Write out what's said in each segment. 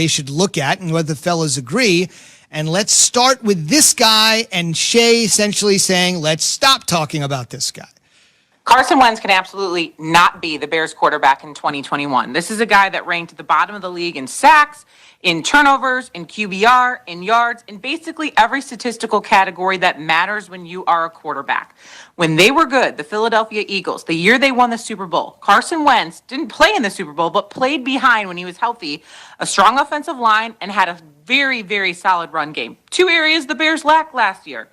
they should look at and whether the fellas agree. And let's start with this guy and Shea essentially saying, let's stop talking about this guy. Carson Wentz can absolutely not be the Bears quarterback in 2021. This is a guy that ranked at the bottom of the league in sacks, in turnovers, in QBR, in yards, in basically every statistical category that matters when you are a quarterback. When they were good, the Philadelphia Eagles, the year they won the Super Bowl, Carson Wentz didn't play in the Super Bowl, but played behind when he was healthy, a strong offensive line, and had a very, very solid run game. Two areas the Bears lacked last year.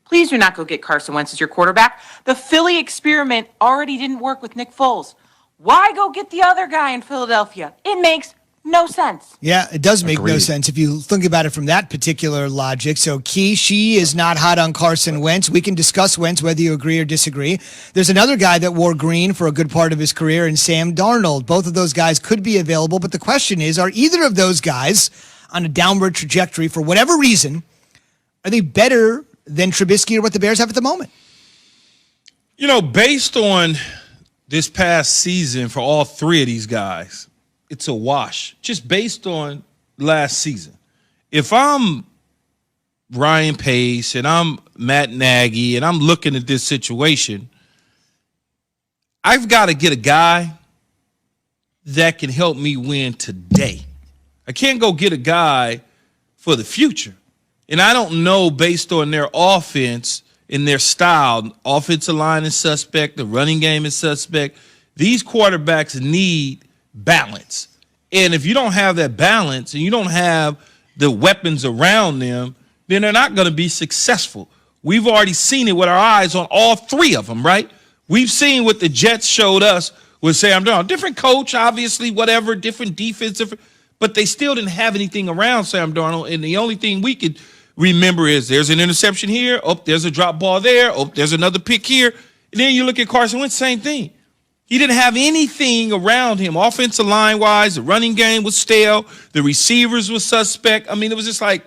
Please do not go get Carson Wentz as your quarterback. The Philly experiment already didn't work with Nick Foles. Why go get the other guy in Philadelphia? It makes no sense. Yeah, it does make no sense if you think about it from that particular logic. So, Key, she is not hot on Carson Wentz. We can discuss Wentz, whether you agree or disagree. There's another guy that wore green for a good part of his career in Sam Darnold. Both of those guys could be available, but the question is, are either of those guys on a downward trajectory for whatever reason? Are they better than Trubisky or what the Bears have at the moment? You know, based on this past season for all three of these guys, it's a wash. Just based on last season. If I'm Ryan Pace and I'm Matt Nagy and I'm looking at this situation, I've got to get a guy that can help me win today. I can't go get a guy for the future. And I don't know, based on their offense and their style, offensive line is suspect, the running game is suspect. These quarterbacks need balance. And if you don't have that balance and you don't have the weapons around them, then they're not going to be successful. We've already seen it with our eyes on all three of them, right? We've seen what the Jets showed us with Sam Darnold. Different coach, obviously, whatever, different defense, but they still didn't have anything around Sam Darnold. And the only thing we could remember is there's an interception here. Oh, there's a drop ball there. Oh, there's another pick here. And then you look at Carson Wentz, same thing. He didn't have anything around him, offensive line-wise. The running game was stale. The receivers were suspect. I mean, it was just like,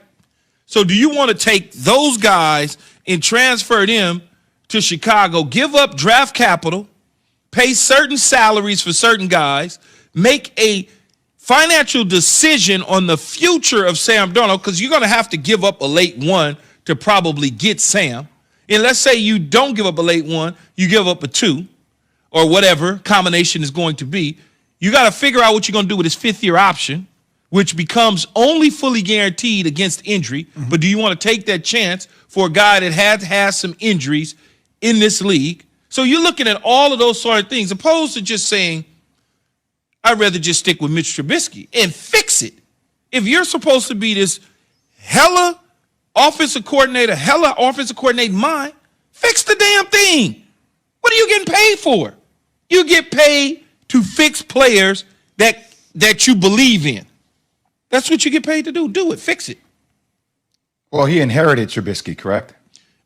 so do you want to take those guys and transfer them to Chicago, give up draft capital, pay certain salaries for certain guys, make a financial decision on the future of Sam Darnold, because you're going to have to give up a late one to probably get Sam. And let's say you don't give up a late one, you give up a two or whatever combination is going to be. You got to figure out what you're going to do with his fifth-year option, which becomes only fully guaranteed against injury. Mm-hmm. But do you want to take that chance for a guy that has some injuries in this league? So you're looking at all of those sort of things, opposed to just saying, I'd rather just stick with Mitch Trubisky and fix it. If you're supposed to be this hella offensive coordinator mind, fix the damn thing. What are you getting paid for? You get paid to fix players that you believe in. That's what you get paid to do. Do it. Fix it. Well, he inherited Trubisky, correct?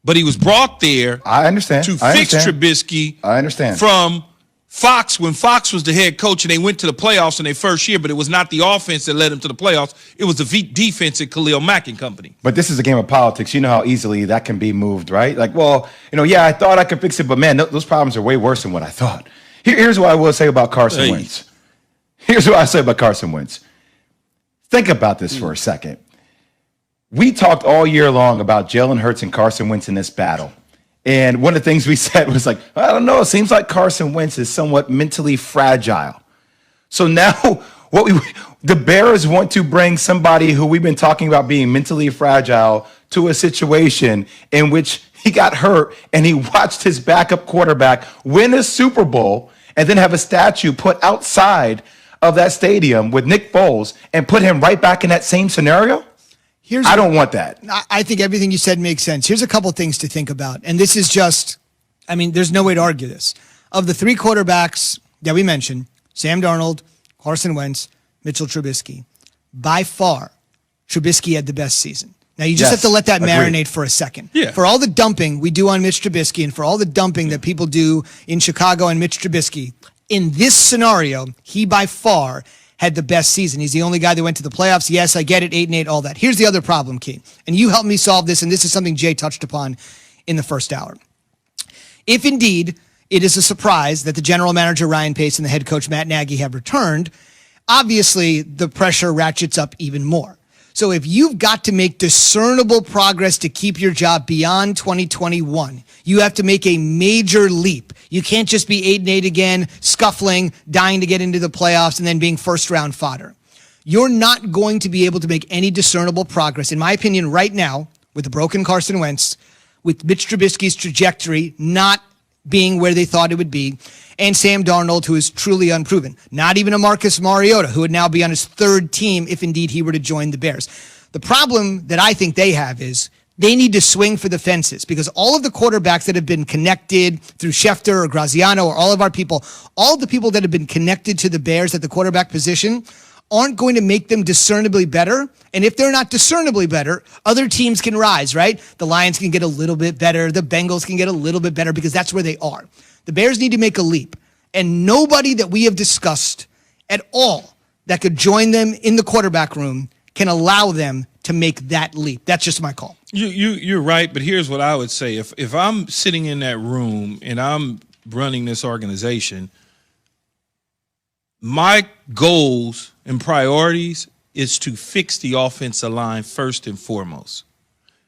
But he was brought there to fix Trubisky from Fox, when Fox was the head coach and they went to the playoffs in their first year, but it was not the offense that led them to the playoffs. It was the defense at Khalil Mack and company. But this is a game of politics. You know how easily that can be moved, right? Like, well, I thought I could fix it, but man, those problems are way worse than what I thought. Here's what I will say about Carson Wentz. Here's what I say about Carson Wentz. Think about this for a second. We talked all year long about Jalen Hurts and Carson Wentz in this battle. And one of the things we said was like, I don't know, it seems like Carson Wentz is somewhat mentally fragile. So now the Bears want to bring somebody who we've been talking about being mentally fragile to a situation in which he got hurt and he watched his backup quarterback win a Super Bowl and then have a statue put outside of that stadium with Nick Foles and put him right back in that same scenario? I don't want that. I think everything you said makes sense. Here's a couple things to think about. And this is just, there's no way to argue this. Of the three quarterbacks that we mentioned, Sam Darnold, Carson Wentz, Mitchell Trubisky, by far, Trubisky had the best season. Now, you just have to let that marinate for a second. Yeah. For all the dumping we do on Mitch Trubisky and for all the dumping that people do in Chicago and Mitch Trubisky, in this scenario, he by far had the best season. He's the only guy that went to the playoffs. Yes, I get it, 8-8, all that. Here's the other problem, Key. And you helped me solve this, and this is something Jay touched upon in the first hour. If indeed it is a surprise that the general manager, Ryan Pace, and the head coach, Matt Nagy, have returned, obviously the pressure ratchets up even more. So if you've got to make discernible progress to keep your job beyond 2021, you have to make a major leap. You can't just be 8-8 again, scuffling, dying to get into the playoffs, and then being first-round fodder. You're not going to be able to make any discernible progress, in my opinion, right now, with the broken Carson Wentz, with Mitch Trubisky's trajectory not being where they thought it would be, and Sam Darnold, who is truly unproven. Not even a Marcus Mariota, who would now be on his third team if indeed he were to join the Bears. The problem that I think they have is they need to swing for the fences, because all of the quarterbacks that have been connected through Schefter or Graziano or all of our people, all of the people that have been connected to the Bears at the quarterback position aren't going to make them discernibly better. And if they're not discernibly better, other teams can rise, right? The Lions can get a little bit better. The Bengals can get a little bit better, because that's where they are. The Bears need to make a leap. And nobody that we have discussed at all that could join them in the quarterback room can allow them to make that leap. That's just my call. You're right, but here's what I would say. If I'm sitting in that room and I'm running this organization, my goals and priorities is to fix the offensive line first and foremost.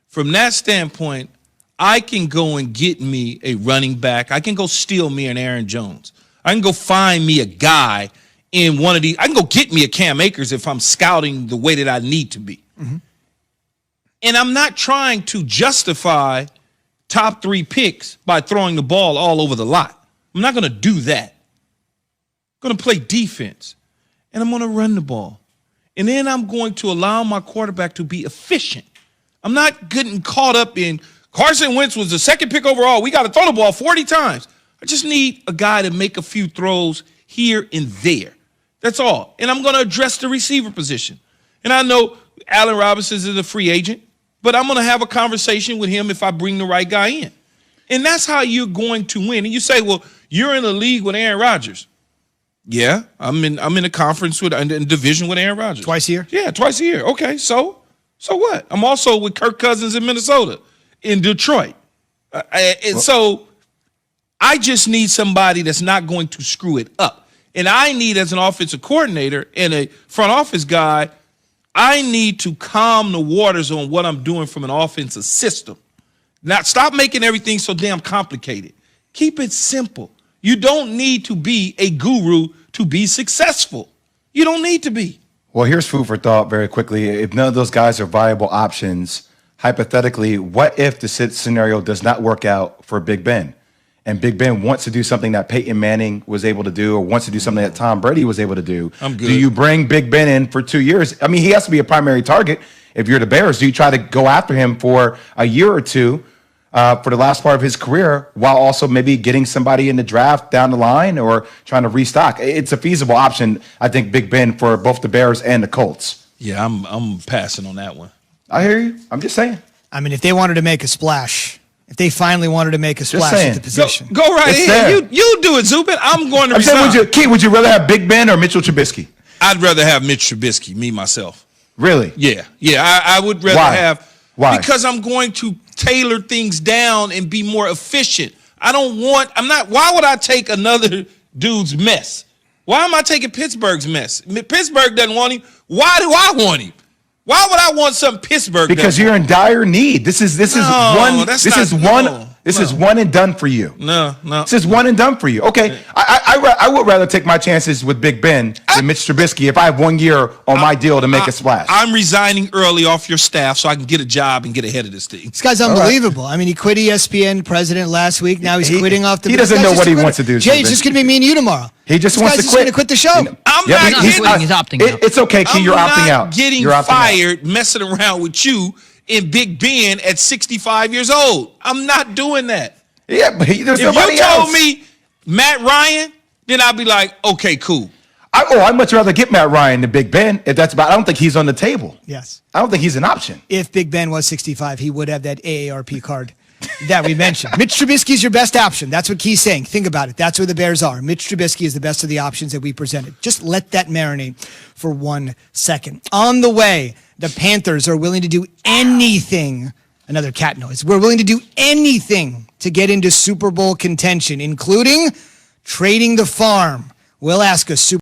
From that standpoint, I can go and get me a running back. I can go steal me an Aaron Jones. I can go find me a guy in one of these. I can go get me a Cam Akers if I'm scouting the way that I need to be. Mm-hmm. And I'm not trying to justify top 3 picks by throwing the ball all over the lot. I'm not going to do that. I'm going to play defense, and I'm going to run the ball. And then I'm going to allow my quarterback to be efficient. I'm not getting caught up in Carson Wentz was the 2nd pick overall. We got to throw the ball 40 times. I just need a guy to make a few throws here and there. That's all. And I'm going to address the receiver position. And I know Allen Robinson is a free agent, but I'm going to have a conversation with him if I bring the right guy in. And that's how you're going to win. And you say, well, you're in a league with Aaron Rodgers. Yeah, I'm in a conference with in division with Aaron Rodgers. Twice a year? Yeah, twice a year. Okay, so what? I'm also with Kirk Cousins in Minnesota, in Detroit. So I just need somebody that's not going to screw it up. And I need, as an offensive coordinator and a front office guy, I need to calm the waters on what I'm doing from an offensive system. Now, stop making everything so damn complicated. Keep it simple. You don't need to be a guru to be successful. You don't need to be. Well, here's food for thought very quickly. If none of those guys are viable options, hypothetically, what if the scenario does not work out for Big Ben? And Big Ben wants to do something that Peyton Manning was able to do, or wants to do something that Tom Brady was able to do. I'm good. Do you bring Big Ben in for 2 years? I mean, he has to be a primary target. If you're the Bears, do you try to go after him for a year or two for the last part of his career, while also maybe getting somebody in the draft down the line, or trying to restock? It's a feasible option, I think, Big Ben, for both the Bears and the Colts. Yeah, I'm passing on that one. I hear you. I'm just saying. I mean, if they wanted to make a splash, if they finally wanted to make a splash at the position. Go right ahead. You do it, Zubin. I'm going to resign. Would you rather have Big Ben or Mitchell Trubisky? I'd rather have Mitch Trubisky, me, myself. Really? Yeah. I would rather have. Why? Because I'm going to tailor things down and be more efficient. Why would I take another dude's mess? Why am I taking Pittsburgh's mess? Pittsburgh doesn't want him. Why do I want him? Why would I want some Pittsburgh? Because you're in dire need. This is one and done for you. No. This is one and done for you. Okay, I would rather take my chances with Big Ben than Mitch Trubisky if I have 1 year on my deal to make a splash. I'm resigning early off your staff so I can get a job and get ahead of this thing. This guy's unbelievable. Right. I mean, he quit ESPN president last week. Now he's quitting off the. He doesn't know what he wants to do. Jay, it's just going to be me and you tomorrow. He just wants to quit. He's going to quit the show. He's opting out. It's okay, Key. You're opting out. Getting fired, messing around with you and Big Ben at 65 years old. I'm not doing that. Yeah, but there's if nobody you told else. me Matt Ryan, then I'd be like, okay, cool. I'd much rather get Matt Ryan than Big Ben. If that's about, I don't think he's on the table. Yes, I don't think he's an option. If Big Ben was 65, he would have that AARP card that we mentioned. Mitch Trubisky is your best option. That's what Key's saying. Think about it. That's where the Bears are. Mitch Trubisky is the best of the options that we presented. Just let that marinate for 1 second. On the way, the Panthers are willing to do anything. Another cat noise. We're willing to do anything to get into Super Bowl contention, including trading the farm. We'll ask a Super